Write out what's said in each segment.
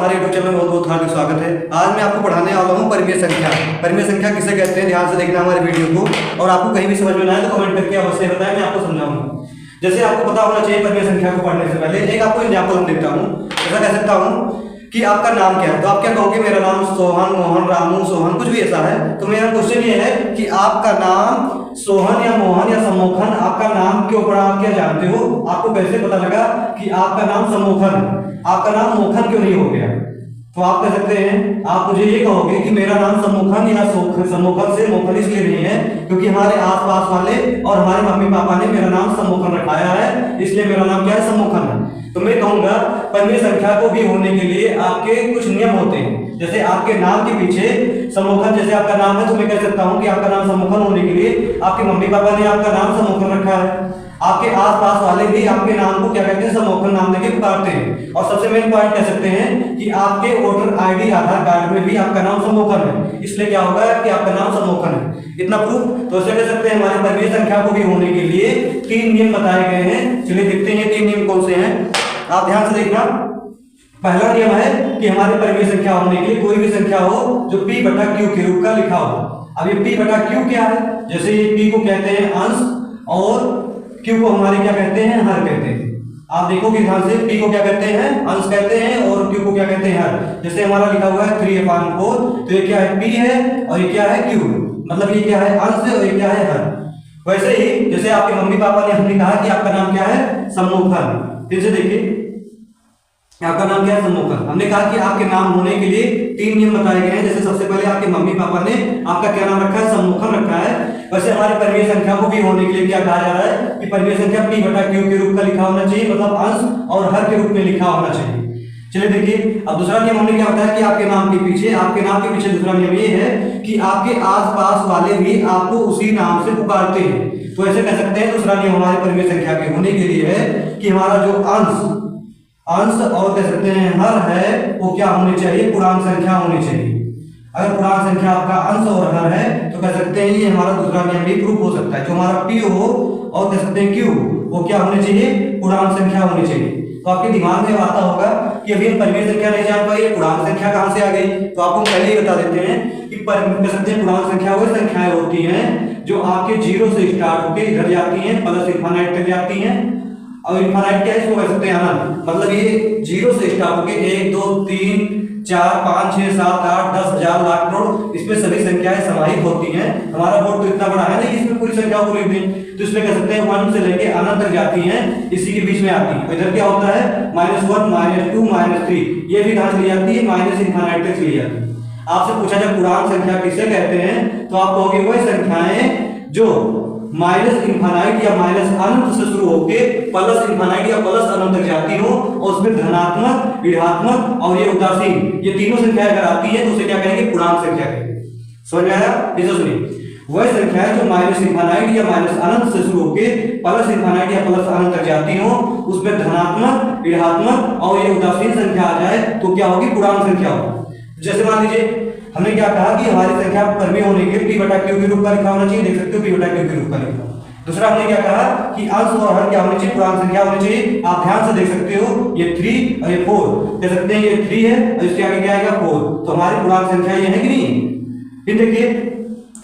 हमारे YouTube channel में बहुत बहुत हार्दिक स्वागत है। आज मैं आपको पढ़ाने वाला हूँ परिमेय संख्या। परिमेय संख्या किसे कहते हैं, ध्यान से देखना हमारे वीडियो को। और आपको कहीं भी समझ में ना आए तो कमेंट करके अवश्य बताएं, मैं आपको समझाऊंगा। जैसे आपको पता होना चाहिए परिमेय संख्या को पढ़ने से पहले एक आपको एग्जाम्पल हम देता हूँ। ऐसा कह सकता हूँ कि आपका नाम क्या है, तो आप क्या कहोगे, मेरा नाम सोहन, मोहन, रामू, सोहन, कुछ भी ऐसा है। तो मेरा क्वेश्चन ये है कि आपका नाम सोहन या मोहन या सम्मोहन, आपका नाम के ऊपर आप क्या जानते हो? आपको कैसे पता लगा कि आपका नाम सम्मोहन, आपका नाम मोहन क्यों नहीं हो गया? तो आप कह सकते हैं, आप मुझे ये कहोगे कि मेरा नाम सम्मोहन या सम्मोहन से मोहन इसलिए नहीं है क्योंकि हमारे आसपास वाले और हमारे मम्मी पापा ने मेरा नाम सम्मोहन रखाया है, इसलिए मेरा नाम क्या है, सम्मोहन है। तो मैं कहूंगा परिमेय संख्या को भी होने के लिए आपके कुछ नियम होते हैं। जैसे आपके नाम के पीछे सम्मोहन, जैसे आपका नाम है तो मैं कह सकता हूं कि आपका नाम सम्मोहन होने के लिए आपके मम्मी पापा ने आपका नाम सम्मोहन रखा है। आपके आसपास वाले भी आपके नाम को क्या कहते हैं, सम्मोहन नाम देके पुकारते हैं। और सबसे मेन पॉइंट कह सकते हैं कि आपके वोटर आईडी आधार कार्ड में भी आपका नाम सम्मोहन है, इसलिए क्या होगा कि आपका नाम सम्मोहन है। इतना प्रूफ तो ऐसे कह सकते हैं हमारे परिमेय संख्या को भी होने के लिए 3 नियम बताए गए हैं। चलिए देखते हैं 3 नियम कौन से हैं, आप ध्यान से देखना। पहला नियम है कि हमारे परिमेय संख्या होने के लिए कोई भी संख्या हो जो p बटा q के रूप का लिखा हो। अब ये p बटा q क्या है? जैसे ये p को कहते हैं अंश और q को हमारे क्या कहते हैं, हर कहते हैं। आप देखोगे ध्यान से, p को क्या कहते हैं, अंश कहते हैं, और q को क्या कहते हैं, हर। जैसे हमारा लिखा हुआ है 3/4, तो ये क्या है, p है, और ये क्या है, q। मतलब ये क्या है, अंश है, और ये क्या है, हर। वैसे ही जैसे आपके मम्मी पापा ने हमने कहा कि आपका नाम क्या है, सम्मोहन। फिर से देखिए, आपका नाम क्या है, सम्मोहन। हमने कहा कि आपके नाम होने के लिए 3 नियम बताए गए हैं। जैसे सबसे पहले आपके मम्मी पापा ने आपका क्या नाम रखा है, सम्मोहन रखा है। वैसे हमारे परिमेय संख्या को भी होने के लिए क्या कहा जा रहा है कि परिमेय संख्या p बटा q के रूप का लिखा होना चाहिए, मतलब अंश और हर के रूप में लिखा होना चाहिए। चलिए देखिए, अब दूसरा नियम हमने क्या बताया कि आपके नाम के पीछे दूसरा नियम ये है कि आपके आसपास वाले भी आपको उसी नाम से पुकारते हैं। तो ऐसे कह सकते हैं दूसरा नियम हमारे परिमेय संख्या के होने के लिए है कि हमारा जो अंश और कह सकते हैं हर है वो क्या होनी चाहिए, पूर्णांक संख्या होनी चाहिए। अगर पूर्णांक संख्या आपका अंश और हर है तो कह सकते हैं ये हमारा दूसरा नियम भी प्रूफ हो सकता है। जो हमारा p हो और कह सकते हैं q, वो क्या होनी चाहिए, पूर्णांक संख्या होनी चाहिए। तो आपके दिमाग में आता होगा कि अभी हम परिमेय संख्या नहीं जान पाए, पूर्णांक संख्या कहां से आ गई। तो आपको पहले ही बता देते हैं कि कह सकते हैं पूर्णांक संख्या वो संख्याएं होती हैं जो आपके 0 से स्टार्ट होकर इधर जाती हैं, प्लस इनफाइनाइट तक जाती हैं। और इनफाइनाइट क्या है, इसको कह सकते हैं अनंत। मतलब ये 0 से स्टार्ट होके 1 2 3 4 5 6 7 8 10 1000 लाख करोड़, इसमें सभी संख्याएं समाहित होती हैं। हमारा बोर्ड तो इतना बड़ा है नहीं इसमें पूरी संख्याओं को लिख दें, तो इसमें कह सकते हैं 1 से लेके अनंत तक जाती हैं, इसी के बीच में आती है। इधर क्या होता है, -1 -2 -3, ये भी कहां चली जाती है, माइनस इनफाइनाइट तक चली जाती है। आपसे पूछा जाए पूर्णांक संख्या किसे कहते हैं, तो आप कहोगे वही संख्याएं जो माइनस इनफाइनाइट या माइनस अनंत से शुरू होकर प्लस इनफाइनाइट या प्लस अनंत तक जाती हो, और उसमें धनात्मक, ऋणात्मक और ये उदासीन, ये तीनों संख्याएं अगर आती है तो उसे क्या कहेंगे, पूर्णांक संख्या कहेंगे। समझ में आया? इसे सुनिए, वह संख्याएं जो माइनस इनफाइनाइट या माइनस अनंत से शुरू होकर प्लस इनफाइनाइट या प्लस अनंत तक जाती हो, उसमें धनात्मक, ऋणात्मक और ये उदासीन संख्या आ जाए तो क्या होगी, पूर्णांक संख्या होगी। जैसे मान लीजिए हमने क्या कहा कि हमारी संख्या परिमेय होने के लिए p बटा q के रूप का लिखा होना चाहिए। देख सकते हो p बटा q के रूप का लिखा। दूसरा हमने क्या कहा कि अंश और हर क्या होने चाहिए, पूर्णांक संख्या होनी चाहिए। आप ध्यान से देख सकते हो ये 3 और ये 4, देख सकते हैं ये 3 है और इसके आगे क्या आएगा, 4। तो हमारी पूर्णांक संख्या ये है कि नहीं। फिर देखिए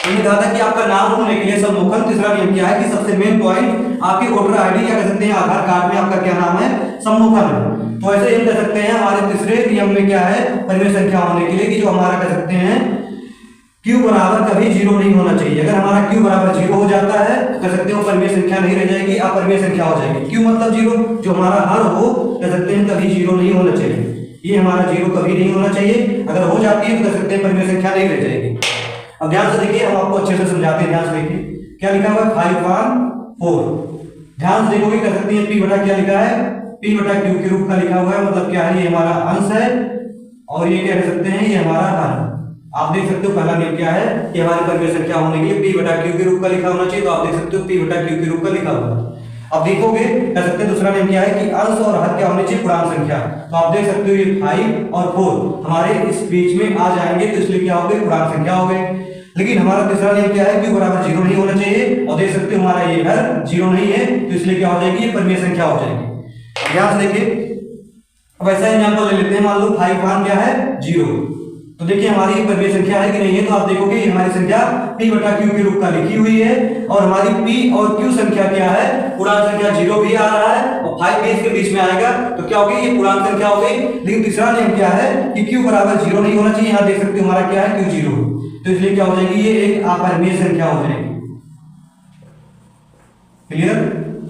हमने कहा था कि आपका नाम होने के लिए सम्मोहन। तीसरा नियम क्या है कि सबसे मेन पॉइंट आपकी वोटर आईडी क्या कह सकते हैं, आधार कार्ड में आपका क्या नाम है, सम्मोहन है। तो ऐसे हम कह सकते हैं हमारे तीसरे नियम में क्या है परिमेय संख्या होने के लिए कि जो हमारा कह सकते हैं q बराबर कभी 0 नहीं होना चाहिए। अगर हमारा q बराबर 0 हो जाता है तो कह सकते हैं परिमेय संख्या नहीं रह जाएगी, अपरिमेय संख्या हो जाएगी। q मतलब 0, जो हमारा हर हो कह सकते हैं कभी 0 नहीं होना चाहिए। ये हमारा 0 कभी नहीं होना चाहिए, अगर हो जाती है तो कह सकते हैं परिमेय संख्या नहीं रह जाएगी। अब ध्यान से देखिए, हम आपको अच्छे से समझाते हैं। ध्यान से देखिए क्या लिखा हुआ है, 5/4। ध्यान से देखोगे कह सकते हैं p बटा क्या लिखा है, p बटा q के रूप का लिखा हुआ है। मतलब क्या है, ये हमारा अंश है और ये क्या कह सकते हैं, ये हमारा हर। आप देख सकते हो पहला नियम क्या है कि हमारी परिमेय संख्या होने के लिए p बटा q के रूप का लिखा होना चाहिए। तो आप देख सकते हो p बटा q के रूप का लिखा हुआ है। अब देखोगे कह सकते हैं दूसरा नियम क्या है कि अंश और हर क्या होने चाहिए, पूर्णांक संख्या। तो आप देख सकते हो ये 5 और 4 हमारे इस बीच में आ जाएंगे, तो इसलिए क्या हो गए, पूर्णांक संख्या हो गए। लेकिन हमारा तीसरा नियम क्या है, q बराबर 0 नहीं होना चाहिए। और देख सकते हो हमारा ये हर 0 नहीं है, तो इसलिए क्या हो जाएगी, ये परिमेय संख्या हो जाएगी। ध्यान से देखिए अब ऐसा एग्जाम्पल ले लेते हैं, मान लो 5 मान क्या है 0। तो देखिए हमारी परिमेय संख्या है कि नहीं है, तो आप देखोगे हमारी संख्या p बटा q के रूप का लिखी हुई है और हमारी p और q संख्या क्या है, पूर्णांक संख्या 0 भी आ रहा है और 5 भी इसके बीच में आएगा, तो क्या होगी ये पूर्णांक संख्या हो गई। लेकिन तीसरा नियम क्या है कि q बराबर 0 नहीं होना चाहिए, यहाँ देख सकते हो हमारा क्या है q 0, तो इसलिए क्या हो जाएगी ये एक अपरिमेय संख्या हो जाएगी। क्लियर,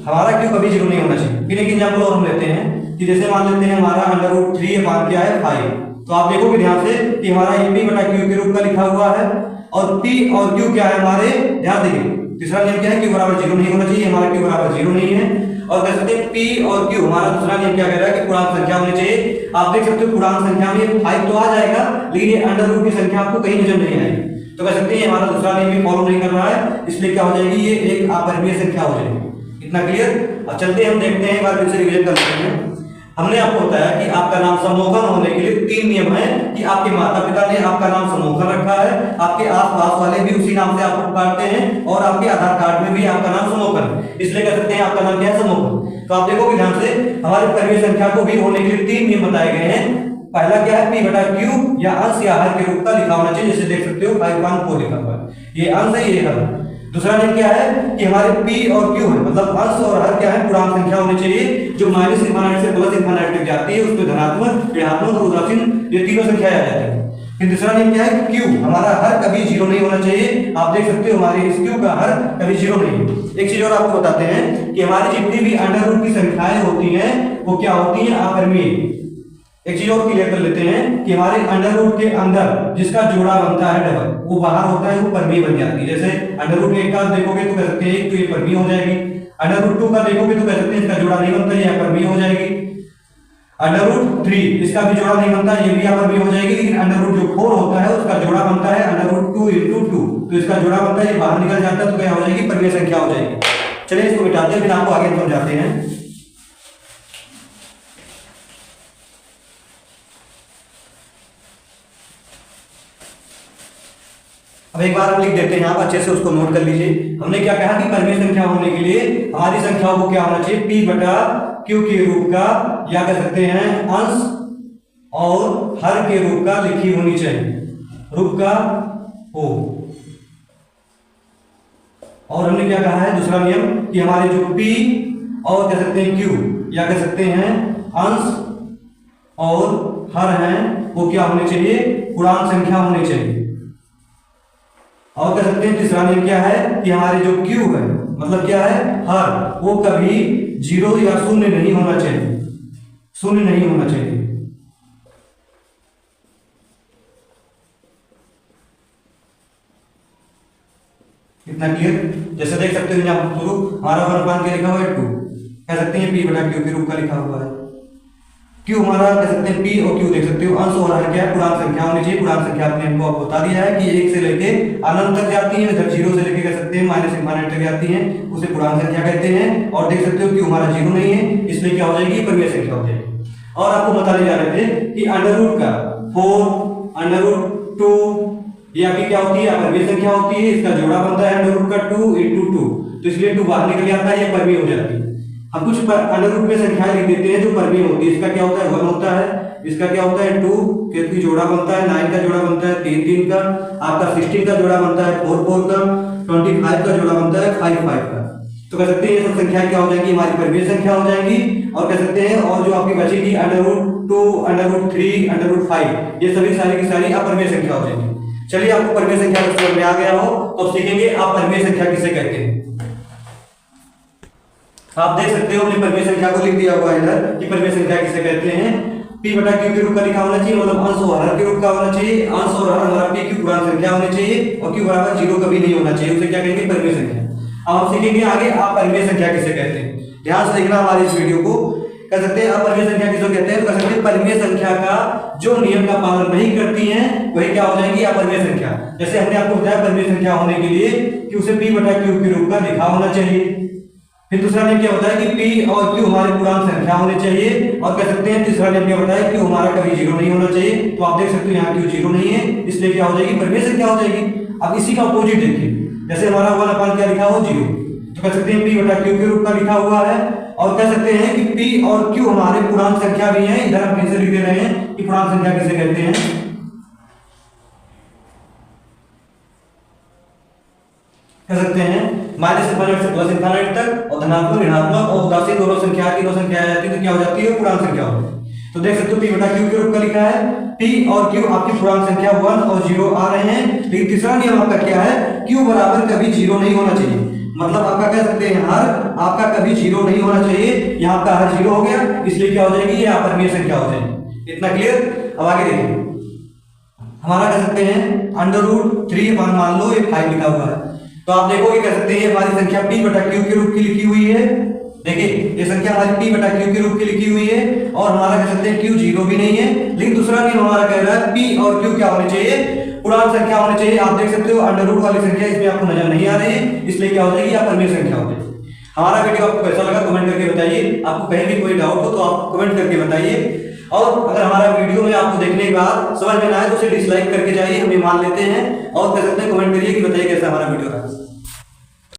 हमारा q कभी 0 नहीं होना चाहिए। फिर एक एग्जांपल और हम लेते हैं कि जैसे मान लेते हैं हमारा √3 अपान क्या है 5, तो आप देखोगे ध्यान से कि हमारा ये p बटा q के रूप का लिखा हुआ है और p और q क्या है हमारे, ध्यान देखिए तीसरा नियम क्या है q बराबर 0 नहीं होना चाहिए, हमारा q बराबर 0 नहीं है। और कह सकते हैं p और q, हमारा दूसरा नियम क्या कह रहा है कि पूर्णांक संख्या होनी चाहिए। आप देख सकते हो पूर्णांक संख्या में 5 तो आ जाएगा लेकिन ये अंडर रूट की संख्या आपको कहीं नजर नहीं आएगी, तो कह सकते हैं हमारा दूसरा नियम भी फॉलो नहीं कर रहा है, इसलिए क्या हो जाएगी ये एक अपरिमेय संख्या हो जाएगी। इतना क्लियर। अब चलते हम देखते हैं एक बार फिर से रिवीजन कर लेते हैं। हमने आपको बताया कि आपका नाम समूहन होने के लिए 3 नियम है कि आपके माता पिता ने आपका नाम समूहन रखा है, आपके आसपास वाले भी उसी नाम से आपको पुकारते हैं और आपके आधार कार्ड में भी आपका नाम समूहन, इसलिए कह सकते हैं आपका नाम क्या है समूहन। तो आप देखोगे ध्यान से हमारी परिमेय संख्या को भी होने के लिए 3 नियम बताए गए हैं। पहला क्या है p बटा q या अंश या हर के रूप का लिखा होना चाहिए, जैसे देख सकते हो 5.4 लिखा हुआ है, ये अंश है ये हर। दूसरा नियम क्या है कि हमारे p और q है मतलब अंश और हर क्या है पूर्णांक संख्या होनी चाहिए, जो माइनस इंफिनिटी से प्लस इंफिनिटी तक जाती है उसमें धनात्मक ऋणात्मक और उदासीन ये तीनों संख्या आ जाती है। फिर दूसरा नियम क्या है कि q हमारा हर कभी 0 नहीं होना चाहिए, आप देख सकते हो हमारे इस q का हर कभी 0 नहीं है। एक चीज और आपको बताते हैं कि हमारी जितनी भी अंडर रूट की संख्याएं होती हैं वो क्या होती हैं अपरिमेय। एक चीज और क्लियर कर लेते हैं कि हमारे अंडर रूट के अंदर जिसका जोड़ा बनता है डबल वो बाहर होता है वो परिमेय बन जाती है। जैसे अंडर रूट 1 का देखोगे तो कह सकते हैं 1 तो ये परिमेय हो जाएगी, अंडर रूट 2 का देखोगे तो कह सकते हैं इसका जोड़ा नहीं बनता ये अपरिमेय हो जाएगी, अंडर रूट 3 इसका भी जोड़ा नहीं बनता ये भी अपरिमेय हो जाएगी। लेकिन अंडर रूट जो 4 होता है उसका जोड़ा बनता है अंडर रूट 2 × 2, तो इसका जोड़ा बनता है ये बाहर निकल जाता है तो क्या हो जाएगी परिमेय संख्या हो जाएगी। चलिए इसको मिटाते हैं फिर आपको आगे समझाते हैं। अब एक बार हम लिख देते हैं, आप अच्छे से उसको नोट कर लीजिए। हमने क्या कहा कि परिमेय संख्या होने के लिए हमारी संख्याओं को क्या होना चाहिए p बटा q के रूप का या कह सकते हैं अंश और हर के रूप का लिखी होनी चाहिए, रूप का हो। और हमने क्या कहा है दूसरा नियम कि हमारे जो p और कह सकते हैं q या कह सकते हैं अंश और हर हैं वो क्या होने चाहिए, पूर्णांक संख्या होनी चाहिए। और कह सकते हैं तीसरा नियम क्या है कि हमारे जो q है मतलब क्या है हर वो कभी 0 या शून्य नहीं होना चाहिए, शून्य नहीं होना चाहिए। इतना क्लियर। जैसे देख सकते हो यहाँ शुरू हमारा 1 के लिखा हुआ है 2, कह सकते हैं p बटा q के रूप का लिखा हुआ है। q हमारा कह सकते हैं p और q देख सकते हो अंश और हर क्या है पूर्णांक संख्या होनी चाहिए। पूर्णांक संख्या आपने हमको आपको बता दिया है कि 1 से लेके अनंत तक जाती है, इधर 0 से लेके कह सकते हैं माइनस इंफिनिटी तक जाती है, उसे पूर्णांक संख्या कहते हैं। और देख सकते हो q हमारा 0 नहीं है इसलिए क्या हो जाएगी परिमेय संख्या हो जाएगी। और आपको बताने जा रहे थे कि अंडर रूट का 4 अंडर रूट 2 ये आपकी क्या होती है अपरिमेय संख्या होती है, इसका जोड़ा बनता है अंडर रूट का 2 × 2, तो इसलिए 2 बाहर निकल जाता है ये परिमेय हो जाती है। हम कुछ अंडर रूट में संख्याएं लिख देते हैं जो परिमेय होती है। इसका क्या होता है 1 होता है, इसका क्या होता है 2 के जोड़ा बनता है, 9 का जोड़ा बनता है 3 का, आपका 16 का जोड़ा बनता है 4 का, 25 का जोड़ा बनता है 5 का। तो कह सकते हैं ये सब संख्याएं क्या हो जाएंगी हमारी परिमेय संख्या हो जाएंगी। और कह सकते हैं और जो आपकी बचेगी under root 2 under root 3 under root 5 ये सभी सारी की सारी अपरिमेय संख्या हो जाएंगी। चलिए आपको परिमेय संख्या समझ में आ गया हो तो सीखेंगे आप परिमेय संख्या किसे कहते हैं। आप देख सकते हो अपनी परिमेय संख्या को लिख दिया हुआ है इधर कि परिमेय संख्या किसे कहते हैं। p बटा q के रूप का लिखा होना चाहिए मतलब अंश और हर के रूप का होना चाहिए। अंश और हर हमारा p की पूर्णांक संख्या होनी चाहिए और q बराबर 0 कभी नहीं होना चाहिए, उसे क्या कहेंगे परिमेय संख्या। अब हम सीखेंगे आगे आप परिमेय संख्या किसे कहते हैं। ध्यान से देखना हमारी इस वीडियो को। कह सकते हैं अपरिमेय संख्या किसे कहते हैं, तो कह सकते हैं परिमेय संख्या का जो नियम का पालन नहीं करती है वही क्या हो जाएगी अपरिमेय संख्या। जैसे हमने आपको बताया परिमेय संख्या होने के लिए कि उसे p बटा q के रूप का लिखा होना चाहिए। फिर दूसरा नियम क्या होता है कि p और q हमारी पूर्णांक संख्या होनी चाहिए। और कह सकते हैं तीसरा नियम क्या बताया कि q हमारा कभी 0 नहीं होना चाहिए। तो आप देख सकते हो यहाँ q 0 नहीं है इसलिए क्या हो जाएगी परिमेय संख्या हो जाएगी। अब इसी का अपोजिट देखिए, जैसे हमारा 1 क्या लिखा हो 0, तो कह सकते हैं p बटा q के रूप का लिखा हुआ है और कह सकते हैं कि P और Q हमारे पूर्णांक संख्या भी हैं। इधर हम कैसे लिख दे रहे हैं कि पूर्णांक संख्या किसे कहते हैं, कह सकते हैं माइनस इनफाइनाइट से प्लस इनफाइनाइट तक और धनात्मक ऋणात्मक और उदासीन दोनों संख्या की दो संख्या आ जाती है तो क्या हो जाती है, पूर्णांक संख्या होती है। तो देख सकते हो P बटा Q के रूप का लिखा है, P और Q आपकी पूर्णांक संख्या 1 और 0 आ रहे हैं। लेकिन तीसरा नियम आपका क्या है, Q बराबर कभी 0 नहीं होना चाहिए। मतलब आपका कह सकते हैं हर आपका कभी 0 नहीं होना चाहिए। यहाँ आपका हर 0 हो गया, इसलिए क्या हो जाएगी, ये अपरिमेय संख्या हो जाएगी। इतना क्लियर। अब आगे देखिए, हमारा कह सकते हैं √3 मान लो ये 5 लिखा हुआ है, तो आप देखोगे कह सकते हैं ये हमारी संख्या P बटा Q के रूप की लिखी हुई है। देखिए ये संख्या हमारी P बटा Q के रूप की लिखी हुई है और हमारा कह सकते हैं Q 0 भी नहीं है। लेकिन दूसरा नियम हमारा कह रहा है P और Q क्या होने चाहिए, पूर्णांक संख्या होने चाहिए। आप देख सकते हो √ वाली संख्या इसमें आपको नजर नहीं आ रही है, इसलिए क्या हो जाएगी, अपरिमेय संख्या हो जाएगी। हमारा वीडियो आपको कैसा लगा कमेंट करके बताइए। आपको कहीं भी कोई डाउट हो तो आप कमेंट करके बताइए। और अगर हमारा वीडियो में आपको देखने के बाद समझ में ना आए तो उसे डिसलाइक करके जाइए, हम ये मान लेते हैं। और कह सकते हैं कमेंट करिए कि बताइए कैसा हमारा वीडियो रहा।